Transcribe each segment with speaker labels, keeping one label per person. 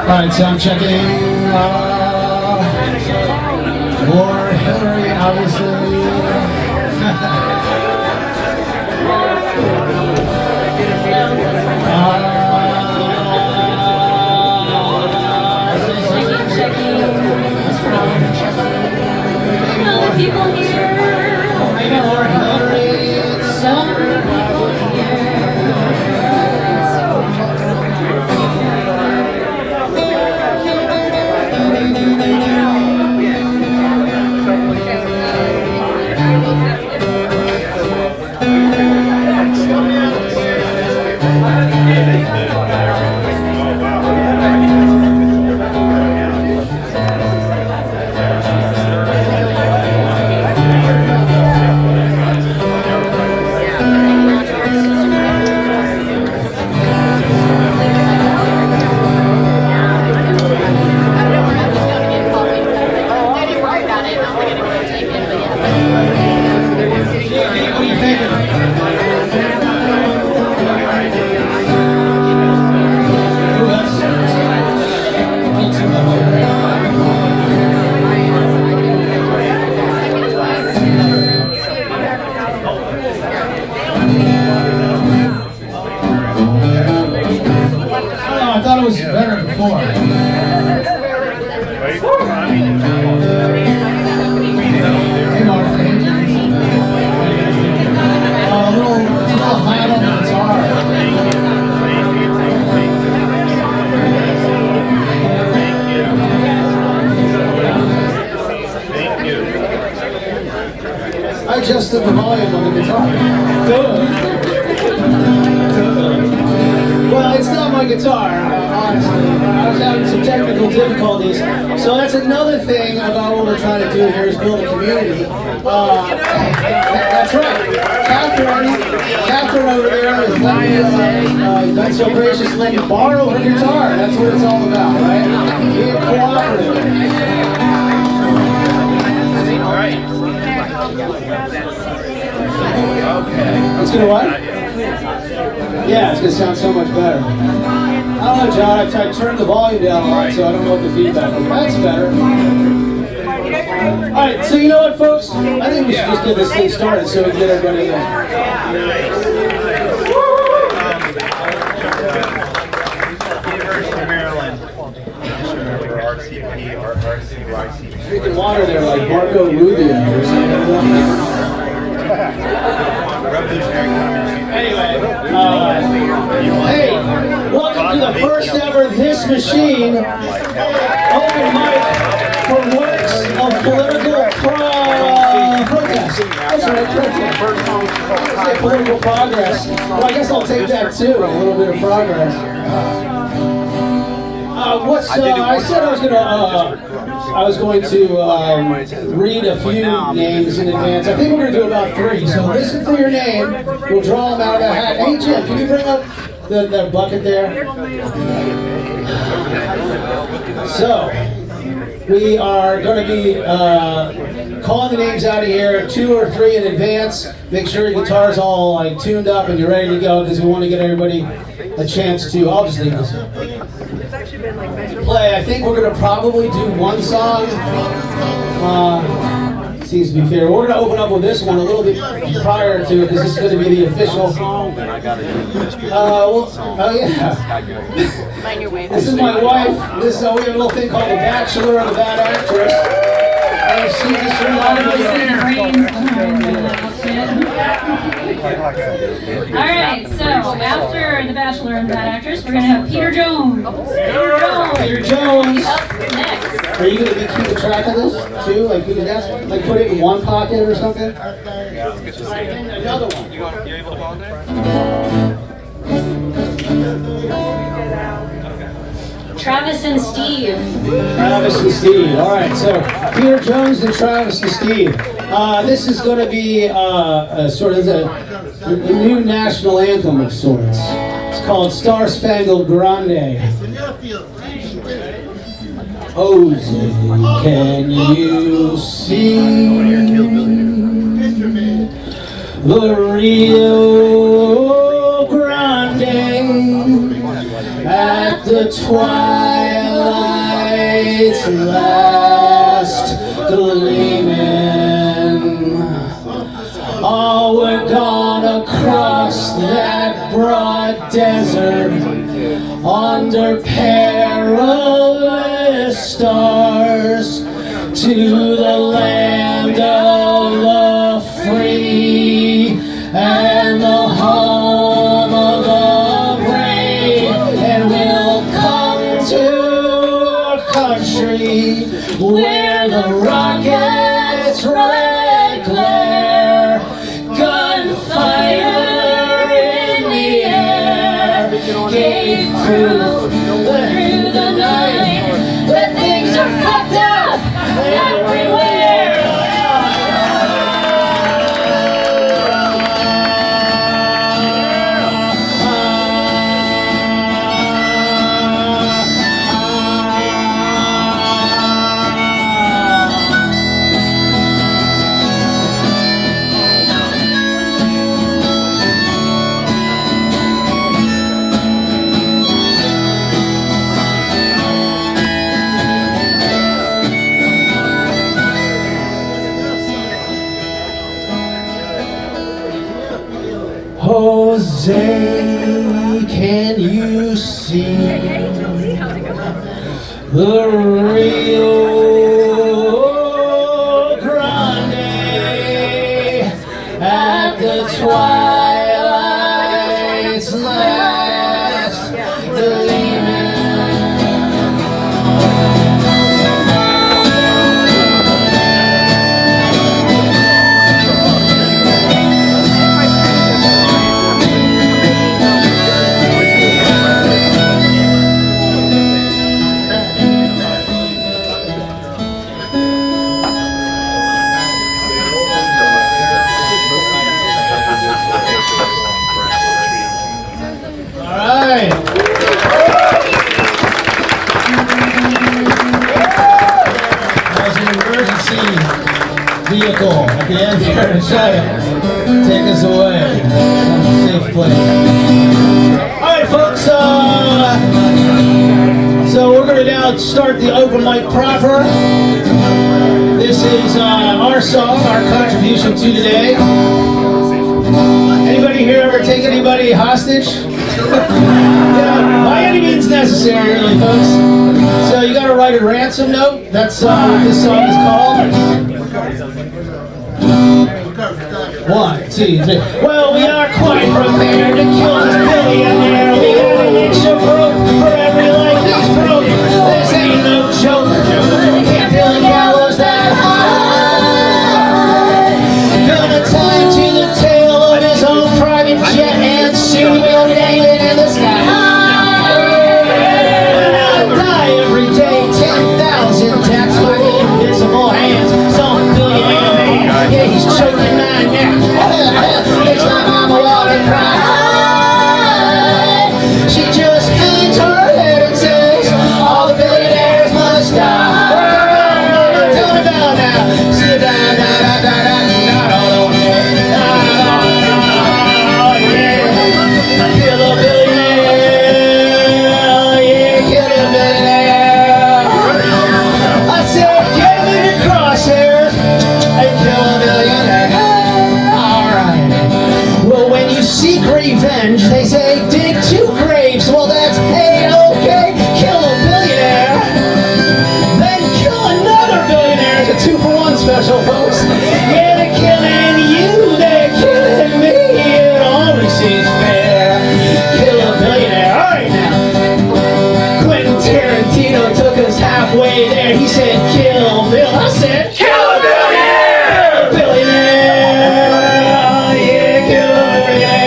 Speaker 1: Alright, sound checking. More Hillary, obviously.
Speaker 2: Other people here.
Speaker 1: Maybe more Hillary.
Speaker 2: Some people here.
Speaker 1: I thought it was better before. Hey, Mark. It's a little high on the guitar. I adjusted the volume on the guitar. Well, it's not my guitar, honestly. I was having some technical difficulties. So that's another thing about what we're trying to do here is build a community. That's right. Catherine over there is letting been so gracious to let me borrow her guitar. That's what it's all about, right? Being cooperative.
Speaker 3: All right. Okay.
Speaker 1: It's gonna what? Yeah, it's gonna sound so much better. I don't know, John. I turned the volume down a lot, so I don't know what the feedback is. That's better. All right, so you know what, folks? I think we should just get this thing started so we can get everybody drinking water there like Marco Rubio or something. Anyway, hey, welcome to the first ever This Machine open mic for works of political protest. That's right, protest. I say political progress. Well, I guess I'll take that too, a little bit of progress. I said I was going to read a few names in advance. I think we're going to do about 3. So listen for your name. We'll draw them out of the hat. Hey Jim, can you bring up the bucket there? So we are going to be calling the names out of here 2 or 3 in advance. Make sure your guitar's all like tuned up and you're ready to go because we want to get everybody a chance to. I'll just leave this play. I think we're going to probably do one song. Seems to be fair. We're going to open up with this one a little bit prior to it because this is going to be the official. Oh yeah. This is my wife. We have a little thing called the Bachelor or the Bad Actress. And she just reminded me.
Speaker 2: Alright, so after The Bachelor and Bad Actress, we're going to have Peter Jones.
Speaker 1: Peter Jones.
Speaker 2: Up next.
Speaker 1: Are you going to be keeping track of this too? Like, like put it in one pocket or something? Another one. You able to go in there?
Speaker 2: Travis and Steve.
Speaker 1: Travis and Steve. All right, so Peter Jones and Travis and Steve. This is going to be sort of a new national anthem of sorts. It's called Star Spangled Grande. Rosey, can you see the Rio Grande at the twilight light's last gleaming. Oh, we're gonna cross that broad desert under perilous stars to the land of the free and the home of the brave, and we'll come to a country where the rockets red glare, gunfire in the air, gave proof through the night that things are fucked up everywhere. Jose, can you see the Rio Grande at the twilight's last gleaming? Vehicle at the end here to try to take us away. Safe place. Alright folks, so we're going to now start the open mic proper. This is our song, our contribution to today. Anybody here ever take anybody hostage? Yeah, by any means necessary, really, folks. So you got to write a ransom note. That's what this song is called. 1, 2, 3. Well, we are quite prepared to kill this billionaire. We got an extra broke for every life he's broke. This ain't no joke. Can't feel the gallows that high. Gonna tie him to the tail of his own private jet and soon we'll name it in the sky. And I'll die every day. 10,000 deaths by invisible hands. Some billionaire man. Yeah, he's choking mine now. Makes my mama wanna cry. She just hangs her head and says, all the billionaires must die. Tell me about now. See you down, down, down, down, down, kill a billionaire. Yeah, kill a billionaire. I said, get me the crosshairs and kill a billionaire. Seek revenge, they say dig 2 graves. Well, that's A-okay. Kill a billionaire, then kill another billionaire. It's a 2-for-1 special, folks. Yeah, they're killing you, they're killing me. It only seems fair. Kill a billionaire. Alright now, Quentin Tarantino took us halfway there. He said kill Bill. I said kill a billionaire. Billionaire. Yeah, kill a billionaire.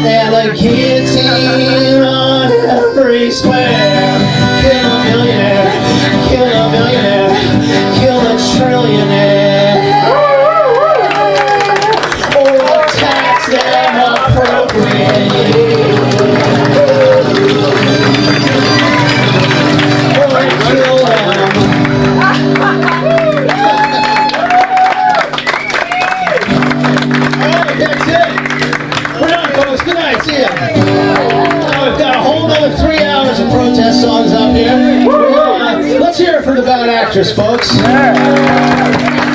Speaker 1: And a guillotine on every square. Kill a billionaire, kill a billionaire, kill a trillionaire. Or tax them appropriately. Or kill them. protest songs up here. Let's hear it for the bad actress, folks.
Speaker 2: Thank you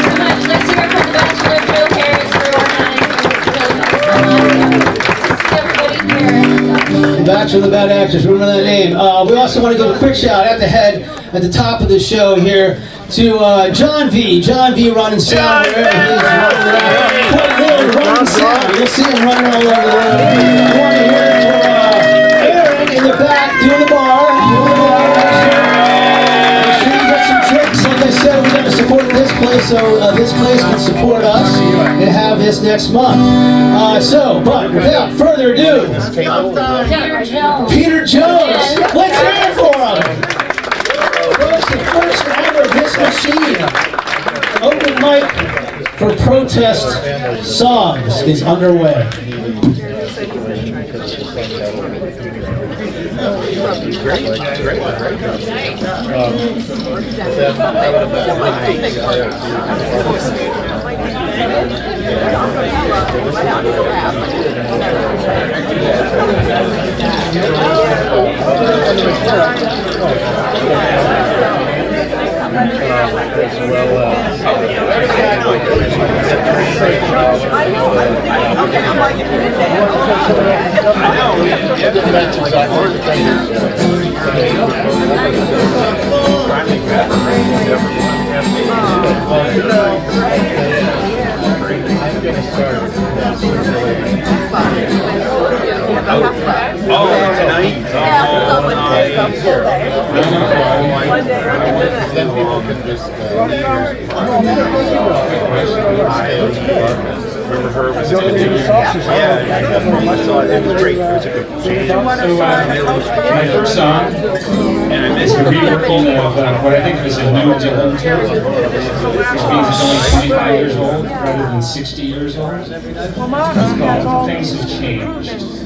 Speaker 2: so much. Let's hear it for the Bachelor, Bill Harris, for organizing. It's really nice to see everybody here.
Speaker 1: The Bachelor, the bad actress, remember that name. We also want to give a quick shout at the top of the show here to John V. John V running sound wherever he's running around. Quite literally running sound. You'll see him running all over the room. We want to hear it for Aaron in the back doing the bar. Make sure you get some drinks. Like I said, we're going to support this place so this place can support us and have this next month. But without further ado,
Speaker 2: Peter Jones.
Speaker 1: Peter Jones. Let's hear it for him. The first ever This Machine open mic for protest songs is underway.
Speaker 4: Then people can just remember her was yeah, it was great. It was a good change.
Speaker 5: My first song is a reworking of what I think is a new Dylan tour, which means it's only 25 years old rather than 60 years old. It's called Things Have Changed.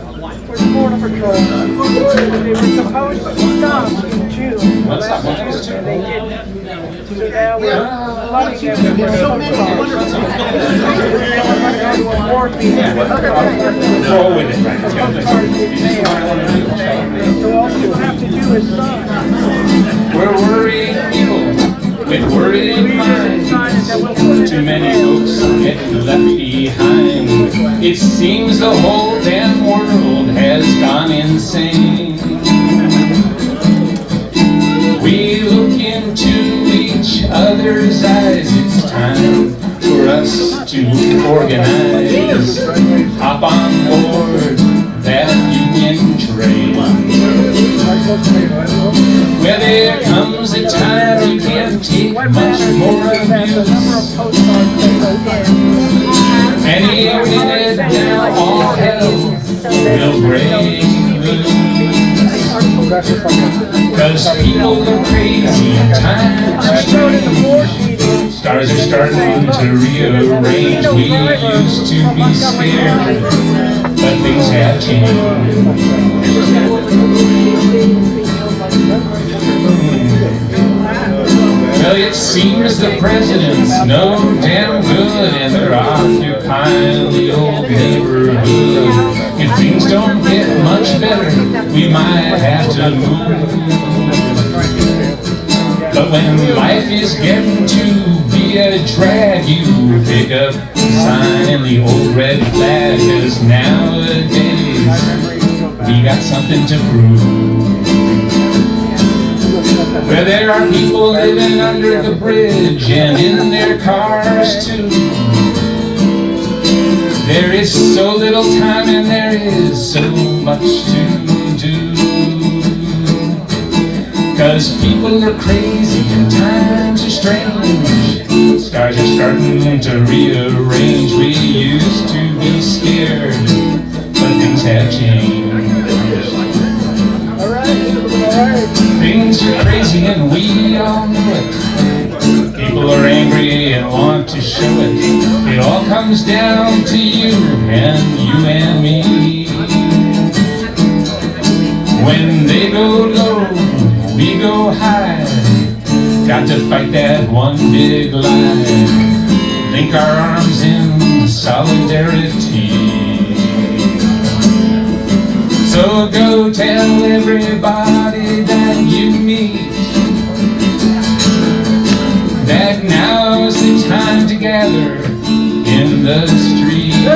Speaker 6: For the Border Patrol. They were supposed to stop in June.
Speaker 5: What's that one?
Speaker 6: And they didn't. So now we're flooding them with so many wonderful things.
Speaker 5: Roll with it, right?
Speaker 6: So all you have to do is sign.
Speaker 5: We're worrying people with worrying minds. Too many folks get left behind. It seems the whole damn world has gone insane. We look into each other's eyes. It's time for us to organize. Hop on board that union train. Where there comes a time you can't take much more abuse. Any minute now, all hell will break loose. 'Cause people are crazy and times are strange. Stars are starting to rearrange. We used to be scared, but things have changed. Well, it seems the president's no damn good, and they're occupying the old neighborhood. If things don't get much better, we might have to move. But when life is getting to be a drag, you pick up the sign and the old red flag, 'cause nowadays we got something to prove. Where there are people living under the bridge and in their cars too. There is so little time and there is so much to do. 'Cause people are crazy and times are strange. Stars are starting to rearrange. We used to be scared, but things have changed. Things are crazy and we all know it. People are angry and want to show it. It all comes down to you and me. When they go low, we go high. Got to fight that one big lie. Link our arms in solidarity. So go tell everybody that that you meet, that now is the time to gather in the street. People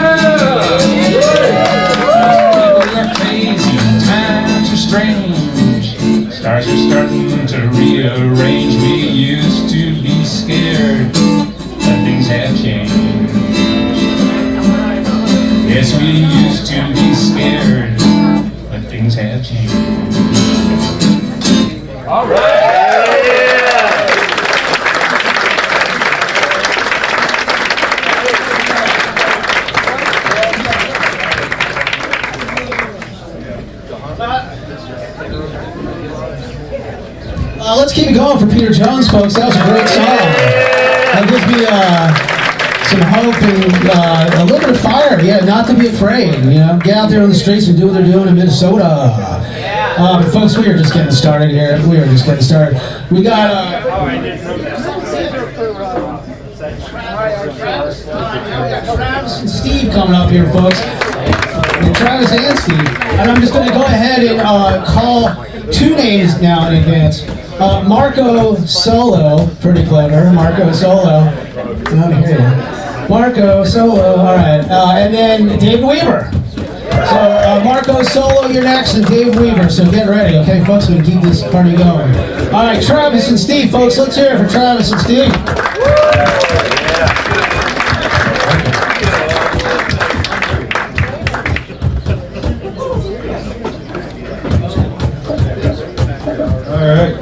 Speaker 5: are crazy, times are strange, stars are starting to rearrange. We used to be scared, but things have changed. Yes, we used to be scared, but things have changed.
Speaker 3: All right.
Speaker 1: Let's keep it going for Peter Jones, folks. That was a great song. That gives me some hope and a little bit of fire. Yeah, not to be afraid. You know, get out there on the streets and do what they're doing in Minnesota. Folks, we are just getting started here. We are just getting started. We got Travis and Steve coming up here, folks. And Travis and Steve. And I'm just going to go ahead and call two names now in advance. Marco Solo, pretty clever. Marco Solo. I don't hear you. Marco Solo, all right. And then Dave Weaver. So Marco Solo, you're next, and Dave Weaver. So get ready, okay, folks? We can keep this party going. All right, Travis and Steve, folks. Let's hear it for Travis and Steve.
Speaker 7: All right.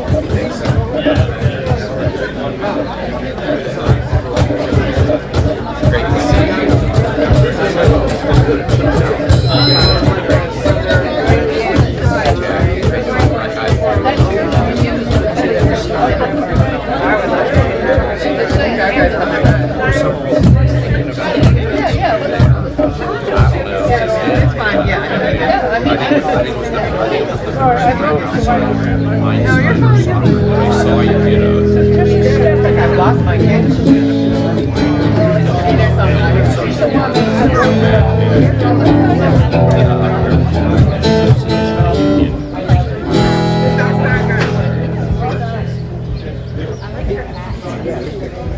Speaker 6: I've lost my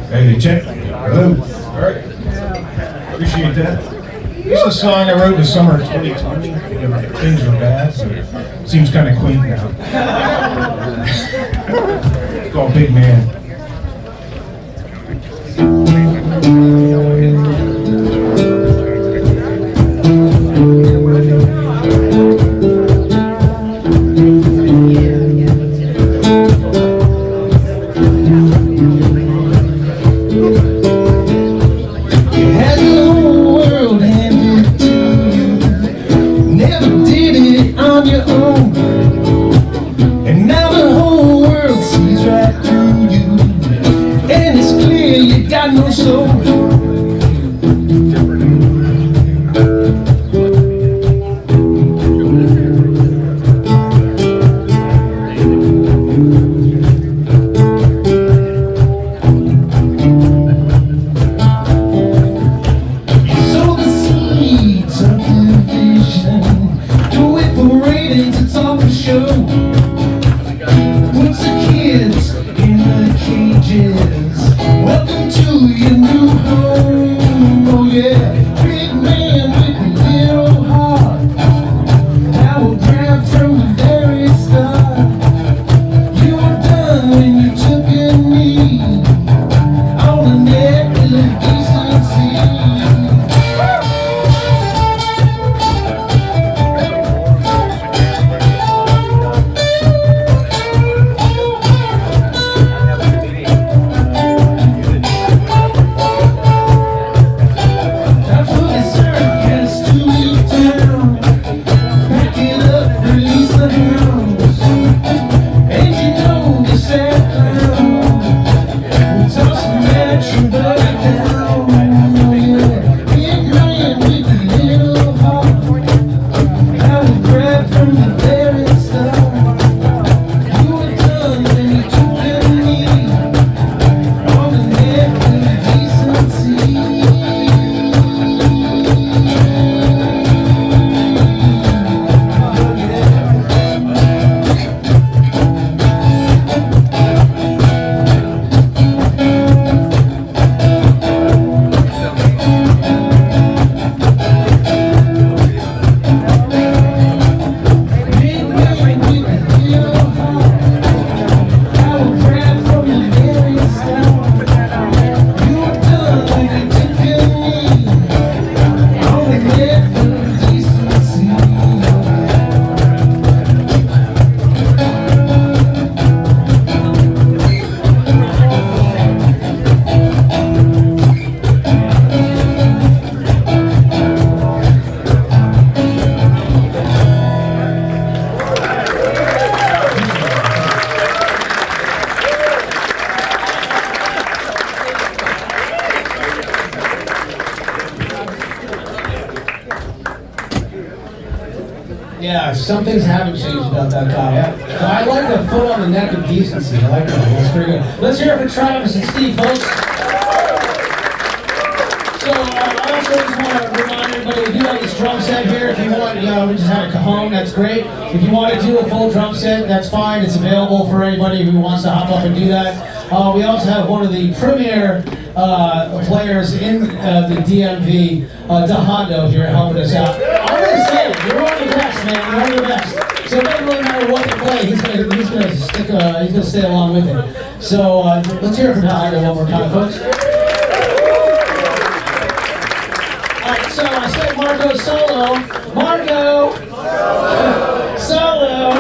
Speaker 7: Hey, check. Hello. All right. Appreciate that. This is a song I wrote in the summer of 2020. Things were bad, so it seems kind of quaint now. It's called Big Man.
Speaker 8: Welcome to your new home.
Speaker 1: Yeah, some things haven't changed about that guy. I like the foot on the neck of decency. I like that. That's pretty good. Let's hear it for Travis and Steve, folks. So I also just want to remind everybody, we do have this drum set here. If you want, we just had a cajon, that's great. If you want to do a full drum set, that's fine. It's available for anybody who wants to hop up and do that. We also have one of the premier players in the DMV, Hondo here helping us out. I'm going to say, you're one of the best, man. You're one of the best. So it doesn't really matter what you play. He's gonna stay along with it. So let's hear it from Hondo one more time, folks. So I said Marco solo. Marco! Solo!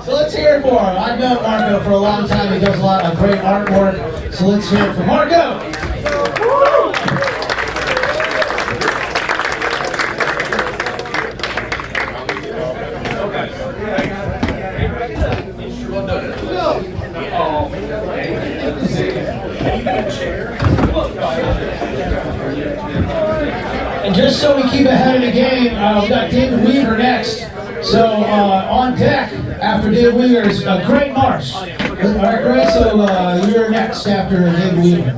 Speaker 1: So let's hear it for him. I've known Marco for a long time. He does a lot of great artwork. So let's hear it for Marco! And just so we keep ahead of the game, we've got David Weaver next. So on deck after David Weaver is Greg Marsh. All right, Greg, so you're next after David Weaver.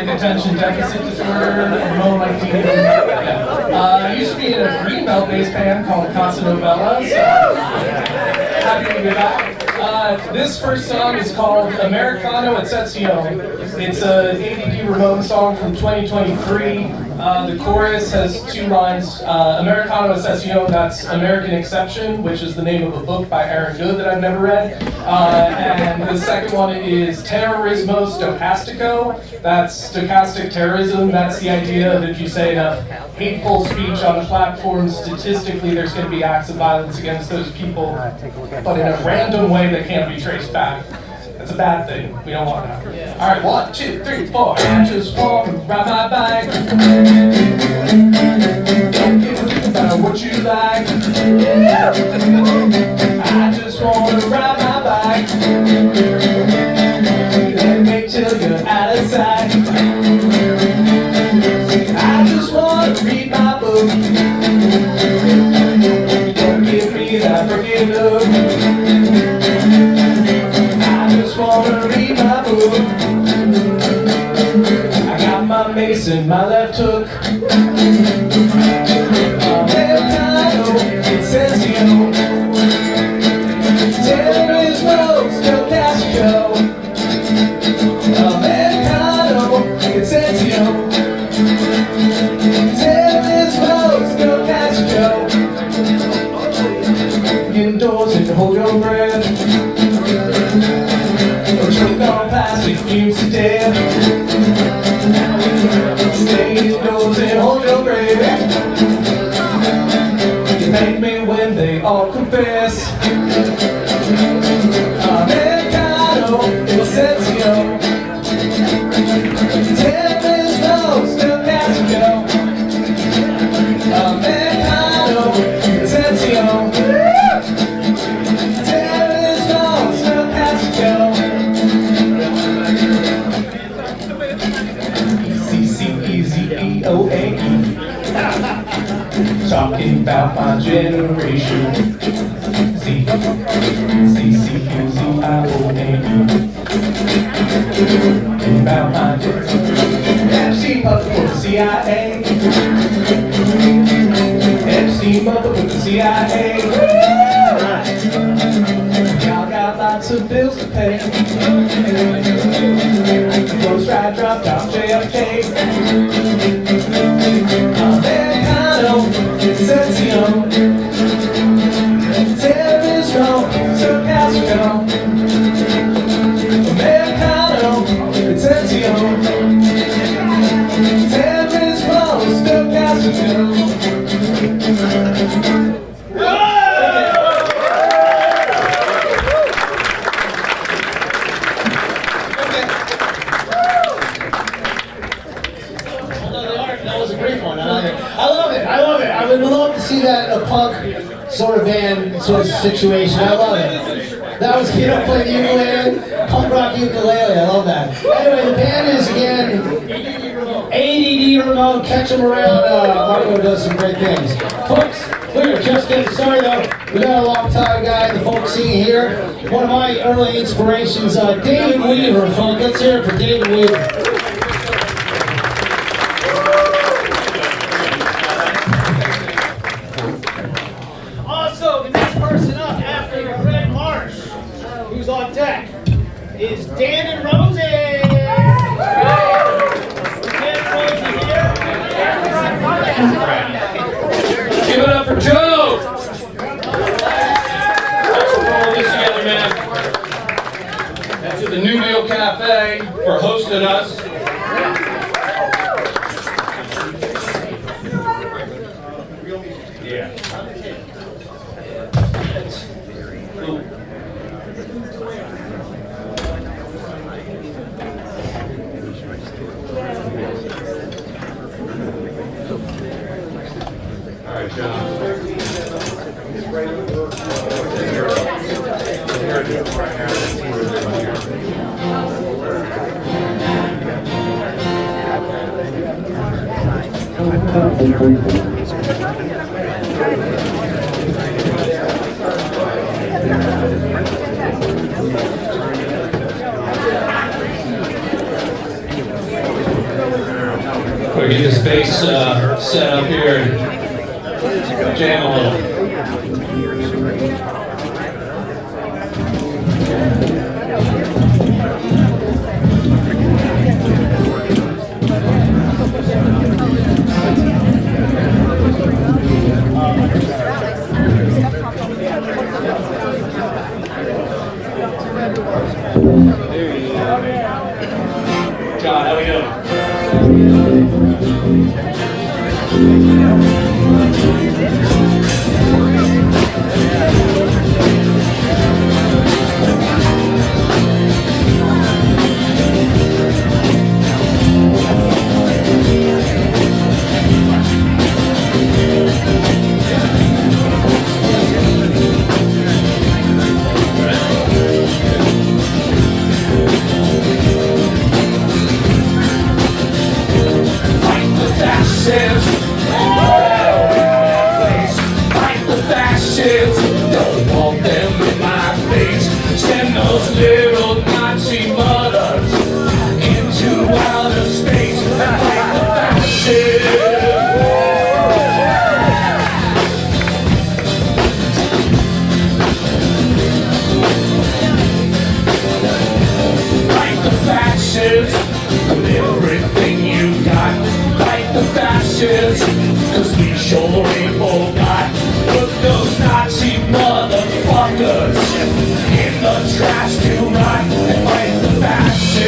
Speaker 6: Attention deficit disorder, Ramon like I used to be in a Greenbelt based band called Casa Novella, so happy to be back. This first song is called Americano Eccezione. It's a ADD Ramon song from 2023. The chorus has two lines, Americano Eccezione, that's American Exception, which is the name of a book by Aaron Good that I've never read. And the second one is Terrorismo Stochastico, that's stochastic terrorism. That's the idea that if you say enough hateful speech on a platform, statistically there's going to be acts of violence against those people, but in a random way that can't be traced back. That's a bad thing. We don't want that. All right, 1, 2, 3, 4. I just want to ride my bike. Don't give a about what you like. I just want to ride my bike. And wait till you're out of sight. I just want to read my book. Don't give me that freaking look. Wanna read my book. I got my mace in my left hook. Americano Eccezione. Terrorismo Stochastico. Americano Eccezione. Pay your dues and hold your breath. You thank me when they all confess. Americano, Excelsior. Terrorist road still got to go. Americano, Excelsior. Terrorist road still got to go. C-C-E-Z-E-O-A-E. Talking about my generation. C-C-C-C-I-O-A-E. About my generation. MC motherfucker CIA. MC motherfucker CIA. Y'all got lots of bills to pay. Ghost ride, drop off JFK. Americano, Excelsior. Terrorist road, sarcastic. Americano, Excelsior. Terrorist road, sarcastic.
Speaker 1: That was a great one. I love it. I love it. I would love to see that in a punk sort of band sort of situation. I love it. That was Keosk playing the ukulele, punk rock ukulele. I love that. Anyway, the band is again ADD remote. Catch them around. Marco does some great things. Folks, we're just getting started though. We got a long time guy in the folk scene here. One of my early inspirations, David Weaver. Folks, let's hear it for David Weaver.
Speaker 8: Also, the next person up after Red Marsh, who's on deck, is Dan and Rosey. Dan and Rosey here.
Speaker 9: Give it up for Joe! Thanks for pulling this together, man. And to the New Deal Cafe for hosting us. Yeah. Cool. All right, John. We'll get this bass set up here and jam a little. John, how we doing? Cause we sure ain't forgot. Put those Nazi motherfuckers in the trash to rot and fight the fascists.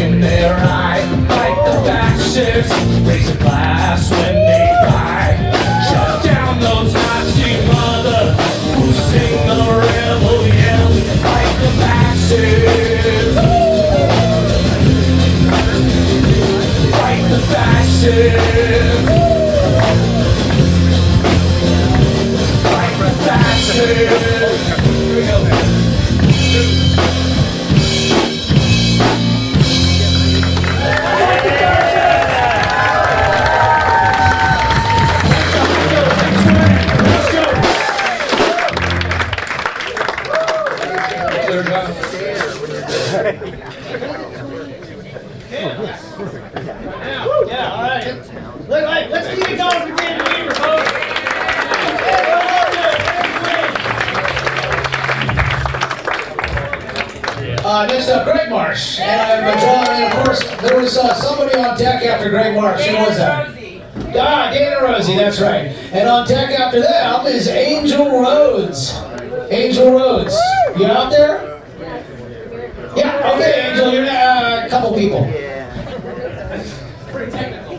Speaker 9: in their eye, like the fascists, raise a glass when they die. Shut down those Nazi mothers who sing the rebel yell, like the fascists, like the fascists, like the fascists. Here we go, man.
Speaker 8: Yeah, all right. Let's keep it going for David Weaver, folks.
Speaker 1: Next up, Greg Marsh. And of course, there was somebody on deck after Greg Marsh. Who was that? Dana Rosey, that's right. And on deck after them is Angel Rhodes. Angel Rhodes, you out there? Yeah, okay, Angel, you're a couple people.
Speaker 6: Pretty technical.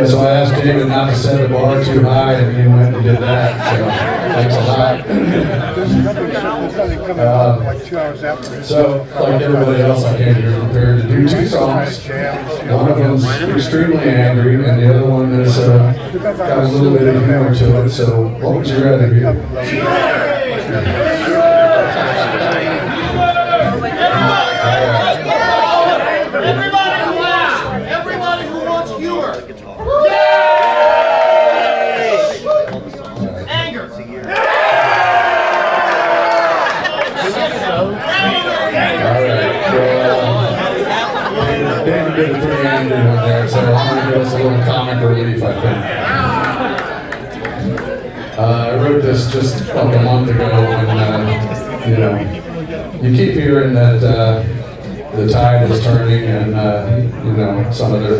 Speaker 10: So I asked David not to set the bar too high, and he went and did that. So thanks a lot. So, like everybody else, I came here prepared to do two songs. One of them's extremely angry, and the other one is got a little bit of humor to it. So, what would you rather hear?
Speaker 8: Everybody laugh! Everybody who wants humor! Anger!
Speaker 10: David did a pretty angry one there, so I'm going to give us a little comic relief, I think. I wrote this just like a month ago, and you keep hearing that the tide is turning, and some of the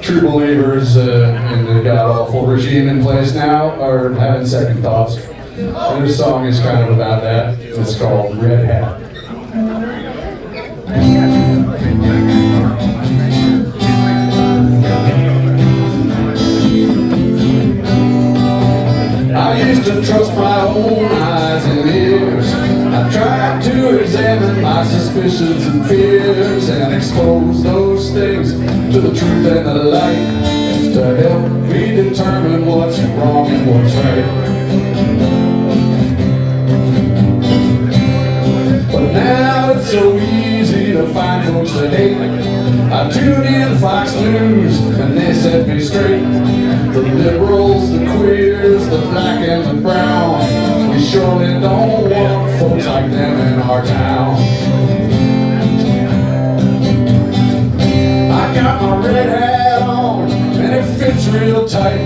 Speaker 10: true believers in the god-awful regime in place now are having second thoughts. And this song is kind of about that. It's called Red Hat. I used to trust my own eyes and ears. I tried to examine my suspicions and fears and expose those things to the truth and the light to help me determine what's wrong and what's right. But now it's so easy to find folks that hate. I tuned in Fox News and they set me straight. The liberals, the queers, the black and the brown, we surely don't want folks like them in our town. I got my red hat on and it fits real tight.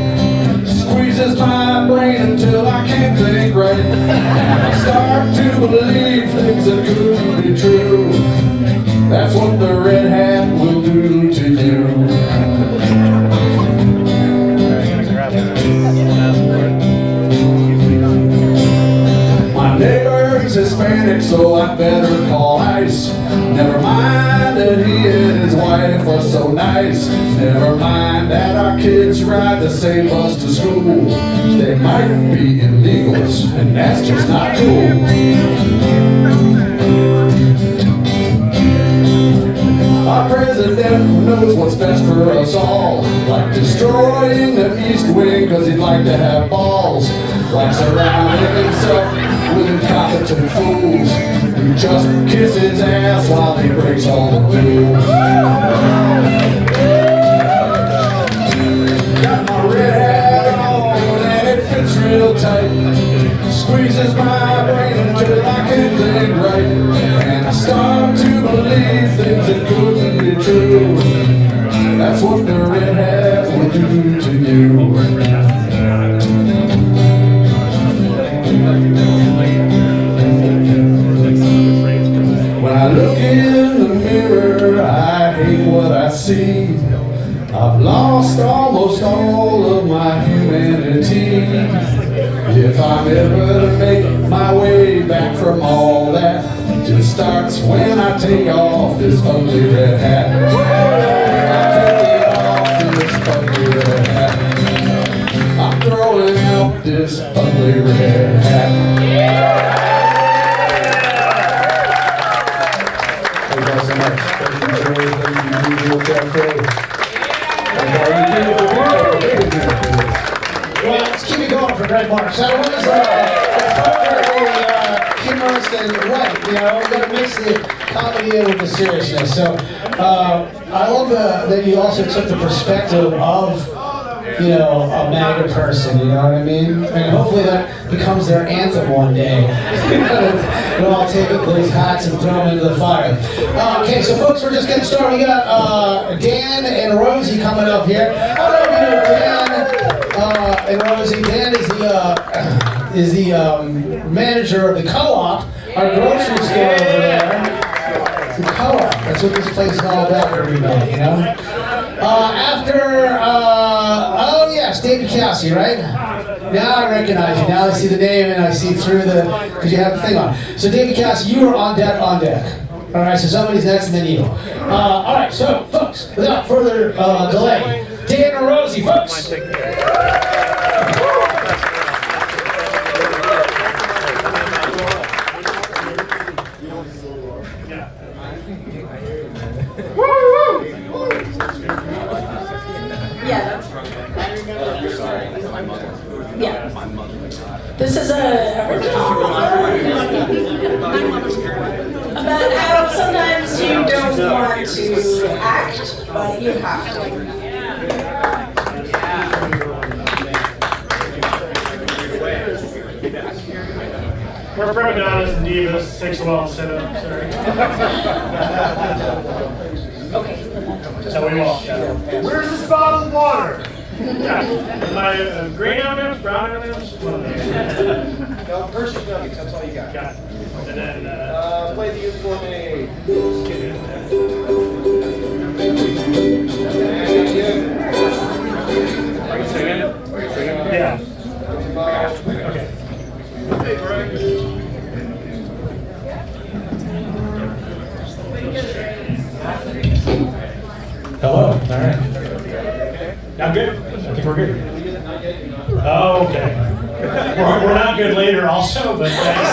Speaker 10: Squeezes my brain until I can't think right. And I start to believe things that couldn't be true. That's what the red hat will do to you. My neighbor's Hispanic, so I better call ICE. Never mind that he and his wife are so nice. Never mind that our kids ride the same bus to school. They might be illegals, and that's just not cool. Our president president who knows what's best for us all. Like destroying the East Wing cause he'd like to have balls. Like surrounding himself with incompetent fools who just kiss his ass while he breaks all the rules. Got my red hat on and it fits real tight. Squeezes my brain until I can think right. And I start to believe things that couldn't be true. That's what the red hat will do to you. When I look in the mirror, I hate what I see. I've lost almost all of my humanity. If I'm ever to make my way back from all that, it starts when I take off this ugly red hat. I'm taking off this ugly red hat. I'm throwing out this ugly red hat. Thank you guys so much. Thank you, Joey. Thank you, Campfire.
Speaker 1: Well, let's keep it going for Greg Marsh. That was appropriately humorous and right, you know, we're going to mix the comedy in with the seriousness. So, I love that you also took the perspective of, you know, a MAGA person, you know what I mean? And hopefully that becomes their anthem one day. We'll all take these hats and throw them into the fire. Okay, so folks, we're just getting started. We got Dan and Rosey coming up here. I don't know if you know Dan and Rosey. Dan is the manager of the Co-op, our grocery store over there. The Co-op, that's what this place is all about, everybody, you know? Oh yeah, Stave Keosk, right? Now I recognize you. Now I see the name and I see through the, because you have the thing on. So David Keosk, you are on deck. All right, so somebody's next and then you. All right, so folks, without further delay, Dan and Rosey, folks.
Speaker 11: Yeah. This is a original about how sometimes you don't want to act, but you have to.
Speaker 12: We're probably not as deep as 6 well set up, sorry.
Speaker 11: Okay.
Speaker 12: So we won't. Where's this bottle of water? Yeah. My green M&M's, brown M&M's?
Speaker 8: No, Hershey's nuggets, that's all you got.
Speaker 12: Got it. And then,
Speaker 8: play the use for me.
Speaker 12: Are you singing? Yeah. Okay. Hey, Greg.
Speaker 5: Hello. All right.
Speaker 12: Not good? I think we're good. Oh, okay. We're not good later also, but thanks.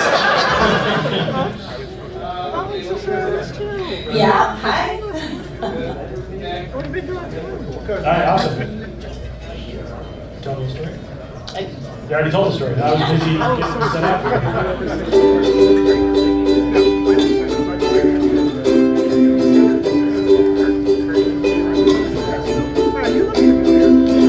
Speaker 11: Yeah, hi.
Speaker 12: All right, awesome. Tell the story? You already told the story. I was busy getting set up.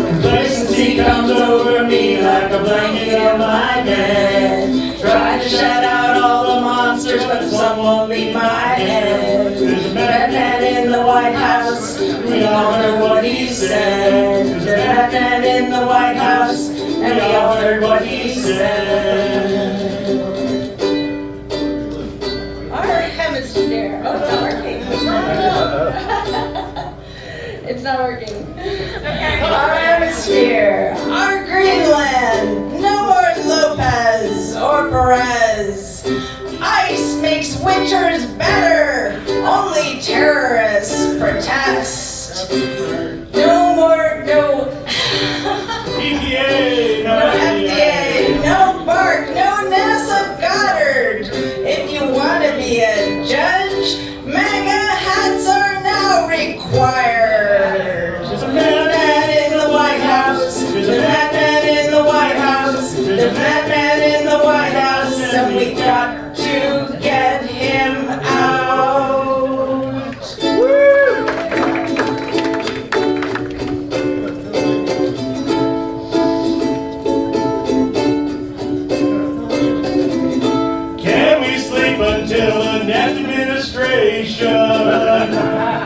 Speaker 9: Complacency comes over me like a blanket on my neck. Try to shut out all the monsters, but some won't leave my head. There's a madman in the White House, we all heard what he said. There's a madman in the White House, and we all heard what he said.
Speaker 11: Our hemisphere. Oh, it's not working. It's not working. Our hemisphere. Our Greenland. No more Lopez or Perez. Ice makes winters better. Only terrorists protest. No more, no.
Speaker 12: EPA!
Speaker 11: No FDA, no BARC, no NASA Goddard. If you want to be a judge, MAGA hats are now required.
Speaker 9: situation?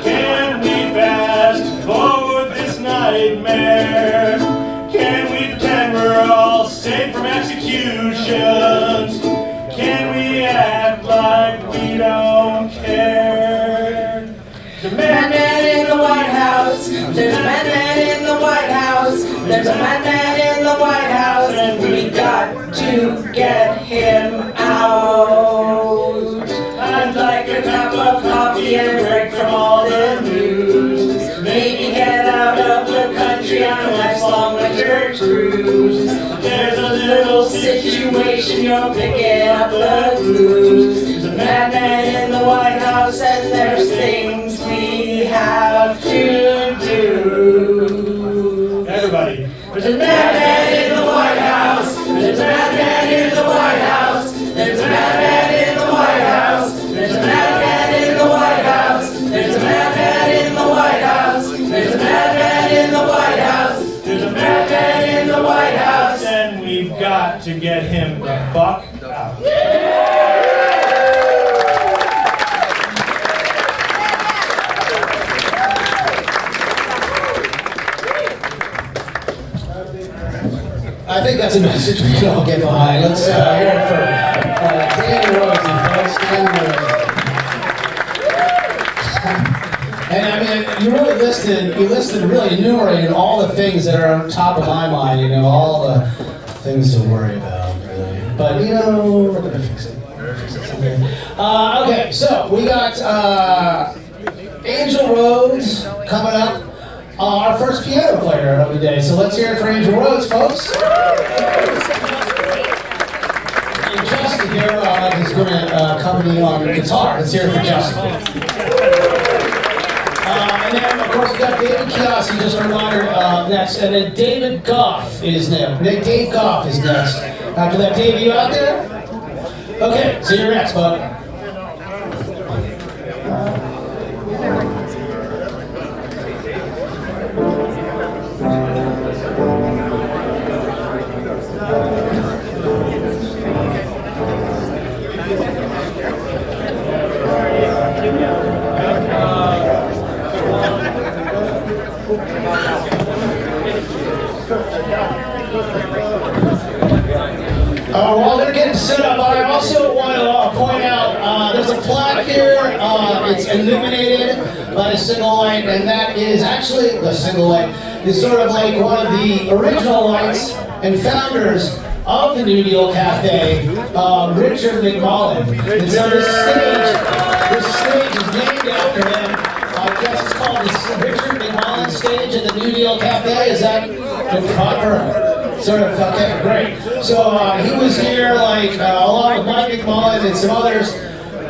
Speaker 9: Can we fast forward this nightmare? Can we pretend we're all safe from executions? Can we act like we don't care? There's a
Speaker 11: Madman in the White House. There's a madman in the White House. There's a madman in the White House, and we got to get him out. I'd like a cup of coffee and a break from all the news. Maybe get out of the country on a lifelong winter cruise. There's a little situation, you're picking up the clues. There's a madman in the White House, and there's things we have to do.
Speaker 9: Everybody.
Speaker 11: There's a madman in the White House. There's a madman in the White House. There's a madman in the White House. There's a madman in the White House. There's a madman in the White House. There's a madman in the White House. There's a madman in the White House.
Speaker 9: And we've got to get him the fuck out.
Speaker 1: I think that's a message we can all get behind. Let's hear it for Dan Rosey, folks. Dan Rosey. And I mean, you listed, really enumerated all the things that are on top of my mind, you know, all the things to worry about, really. But, you know, we're going to fix it. Okay, so we got Angel Rhodes coming up. Our first piano player of the day. So let's hear it for Angel Rhodes, folks. And Justin here is going to accompany on guitar. Let's hear it for Justin. And then, of course, we got David Keosk, he just reminded next. And then David Goff is next. Dave Goff is next. After that, Dave, you out there? Okay, so you're next, bud. While they're getting set up, I also want to point out there's a plaque here. It's illuminated by a single light, and that is actually the single light is sort of like one of the original lights and founders of the New Deal Cafe, Richard McMullen. And so this stage is named after him. I guess it's called the Richard McMullen stage at the New Deal Cafe. Is that the proper? Sort of, okay, great. So he was here like along with Mike McMullen and some others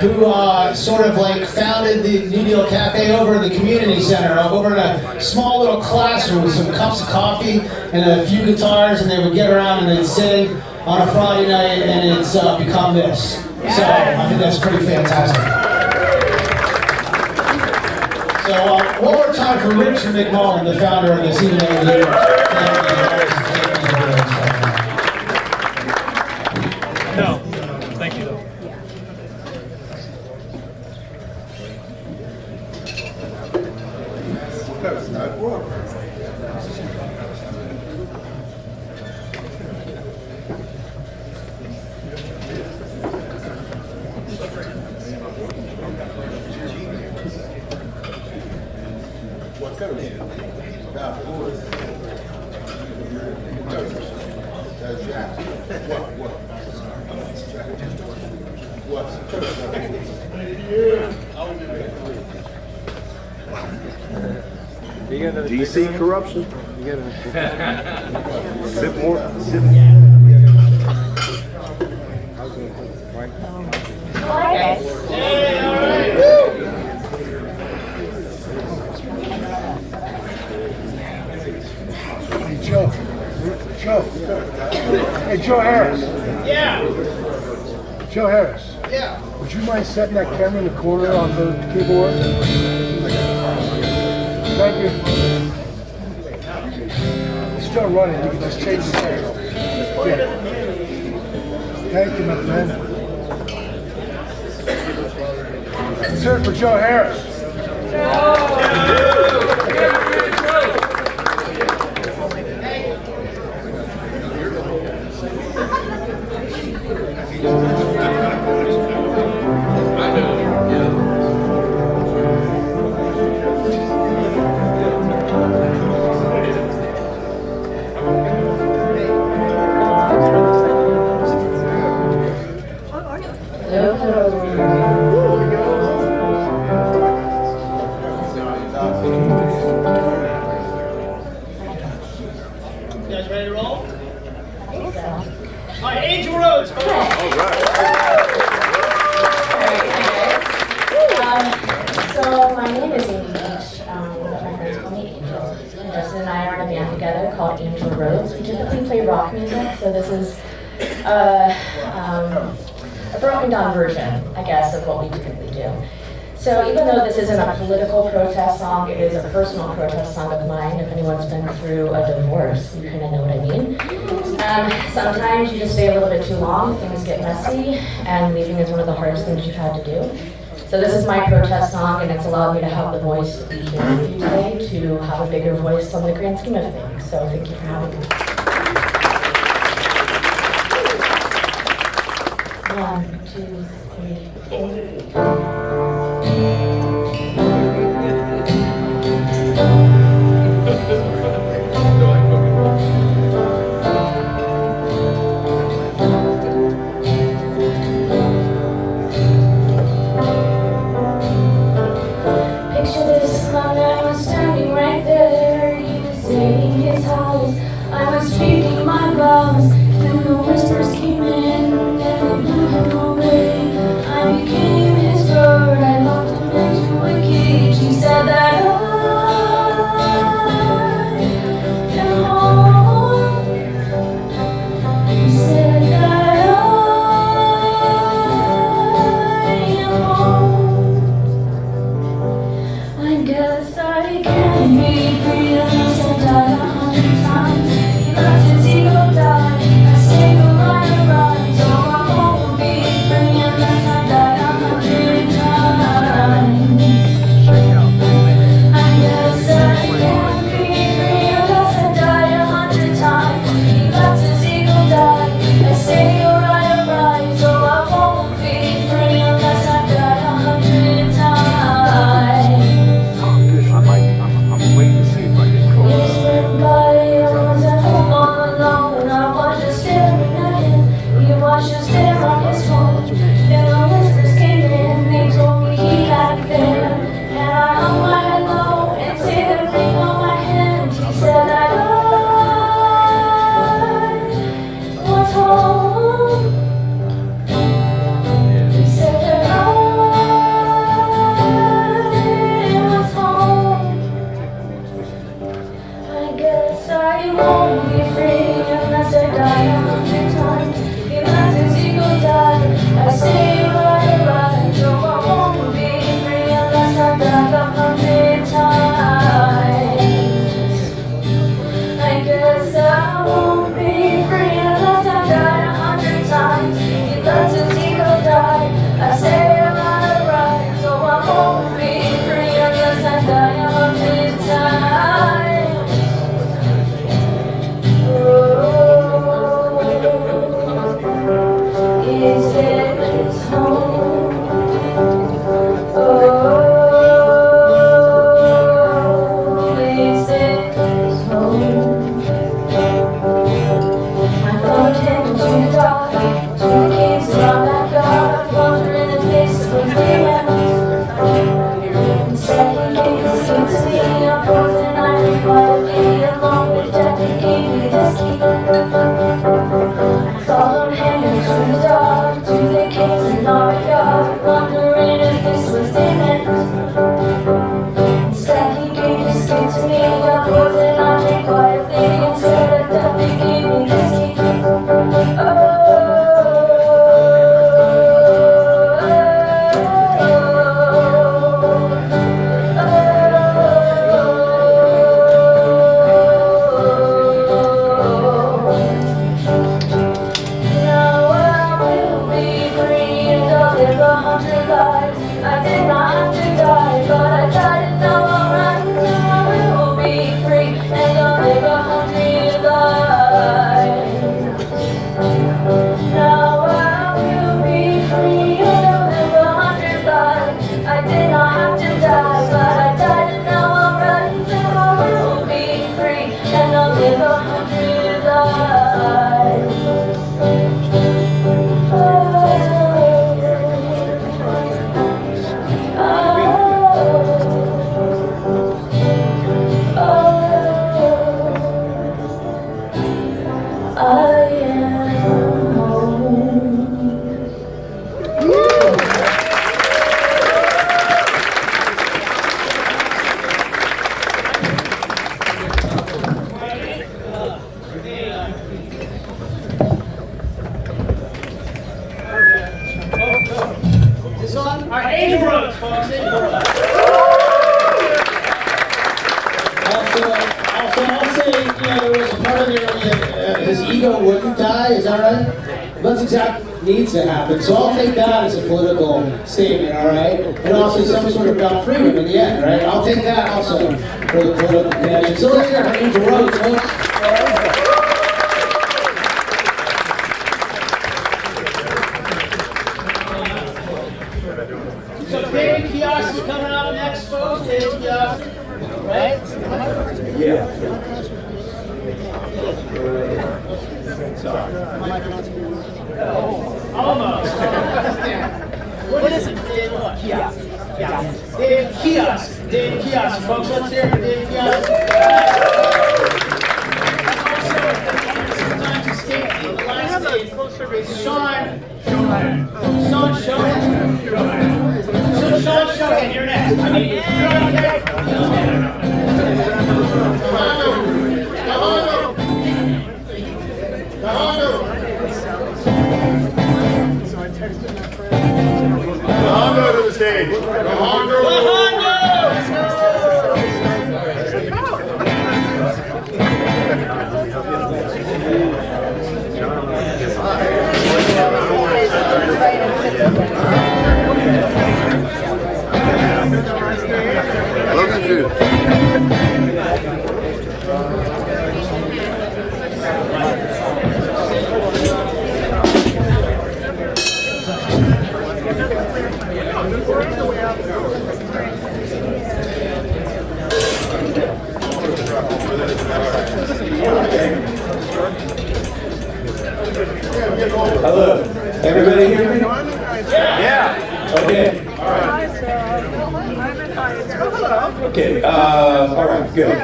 Speaker 1: who sort of like founded the New Deal Cafe over in the community center, over in a small little classroom with some cups of coffee and a few guitars, and they would get around and they'd sing on a Friday night, and it's become this. So I think that's pretty fantastic. So one more time for Richard McMullen, the founder of this, even though
Speaker 9: No, thank you.
Speaker 4: DC corruption. You gotta sip more.
Speaker 7: Hey, Joe. Hey, Joe Harris.
Speaker 1: Yeah.
Speaker 7: Joe Harris.
Speaker 1: Yeah.
Speaker 7: Would you mind setting that camera in the corner on the keyboard? Thank you. It's still running. You can just change the channel. Yeah. Thank you, my friend.
Speaker 4: hear it for Joe Harris.
Speaker 8: You guys ready to roll? All right, Angel Rhodes. Come on.
Speaker 13: So my name is Amy H. But my friends call me Angel. And Justin and I are in a band together called Angel Rhodes. We typically play rock music, so this is a broken down version, I guess, of what we typically do. So even though this isn't a political protest song, it is a personal protest song of mine. If anyone's been through a divorce, you kind of know what I mean. Sometimes you just stay a little bit too long, things get messy, and leaving is one of the hardest things you've had to do. So this is my protest song, and it's allowed me to have the voice to be here with you today, to have a bigger voice on the grand scheme of things. So thank you for having me. 1, 2, 3, 4. Die 100 times. He left his ego die.
Speaker 8: This song? All right, Angel Rose, folks. Angel Rose.
Speaker 1: Also, I'll say, there was a part of there where his ego wouldn't die, is that right? That's exactly what needs to happen. So I'll take that as a political statement, all right? And also some sort of about freedom in the end, right? I'll take that also for the political connection. So let's hear it for Angel Rose, folks.
Speaker 8: So David Keosk is coming up next, folks. David Keosk, right?
Speaker 1: Yeah.
Speaker 8: Almost. What is it? David what? Keosk. David Keosk. David Keosk, folks. Let's hear it for David Keosk. Sometimes you skate the last stage. Sean Shogan, you're next. I mean,
Speaker 4: Hondo to the stage. Logan too.
Speaker 14: Hello. Everybody hear me?
Speaker 4: Yeah.
Speaker 14: Okay. Okay. All right. Good.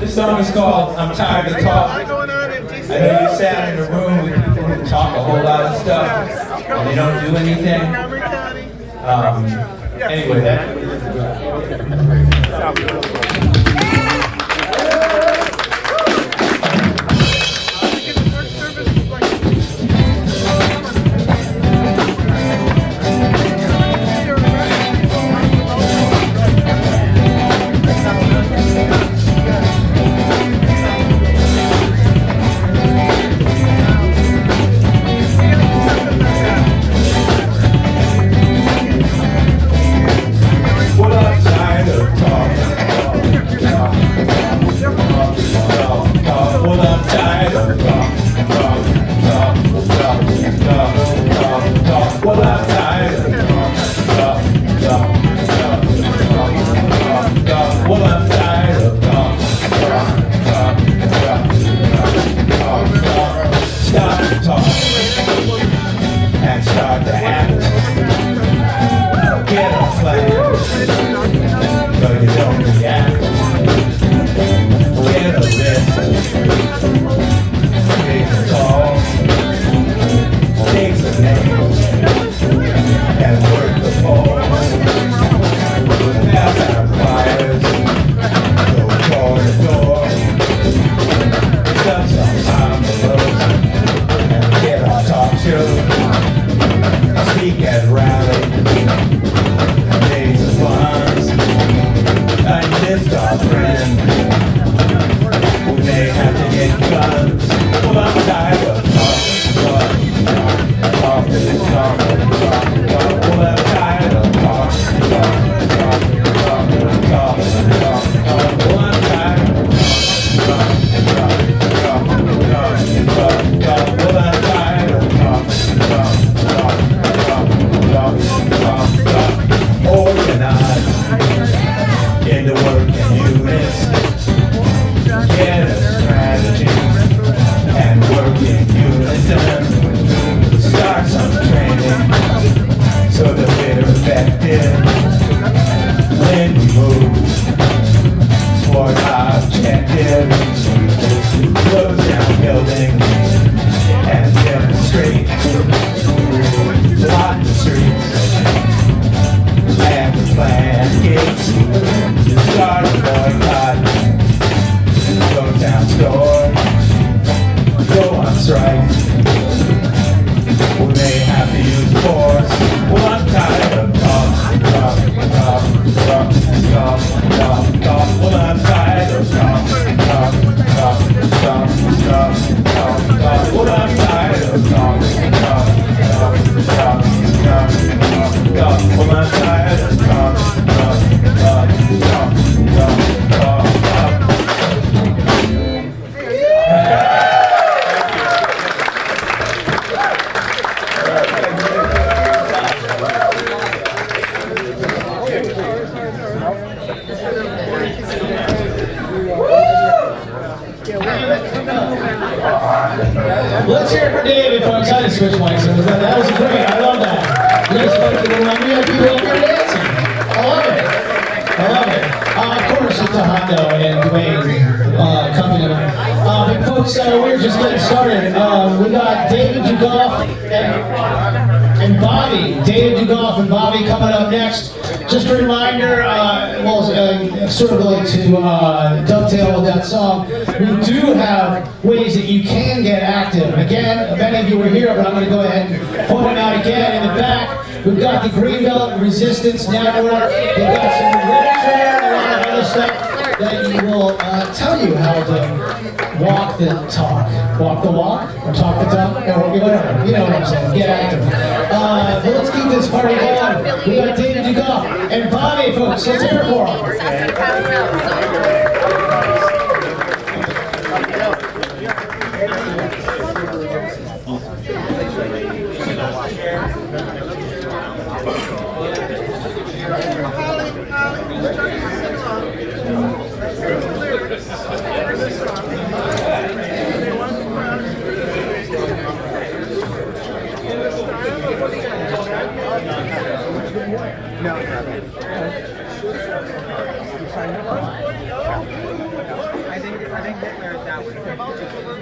Speaker 14: This song is called "I'm Tired of Talk." I know you sat in a room with people who talk a whole lot of stuff and they don't do anything. Anyway,
Speaker 9: We may have to use force. Well, I'm tired of talk. Well, I'm tired of talk. Well, I'm tired of talk.
Speaker 1: Let's hear it for David, folks. I didn't switch mics. That was great. I love that. You guys like to remind me of people up here dancing. I love it. I love it. Of course, it's a Hondo and Dwayne coming up. But folks, we're just getting started. We got David Dugoff and Bobby. David Dugoff and Bobby coming up next. Just a reminder, sort of like to dovetail with that song, we do have ways that you can get active. Again, many of you were here, but I'm going to go ahead and point them out again. In the back, we've got the Greenbelt Resistance Network. They've got some literature and a lot of other stuff that you will tell you how to walk the talk. Walk the walk? Or talk the talk? Or whatever. You know what I'm saying. Get active. But let's keep this party going. We got David Dugoff and Bobby, folks. Let's hear it for them.
Speaker 8: I think that there's that one.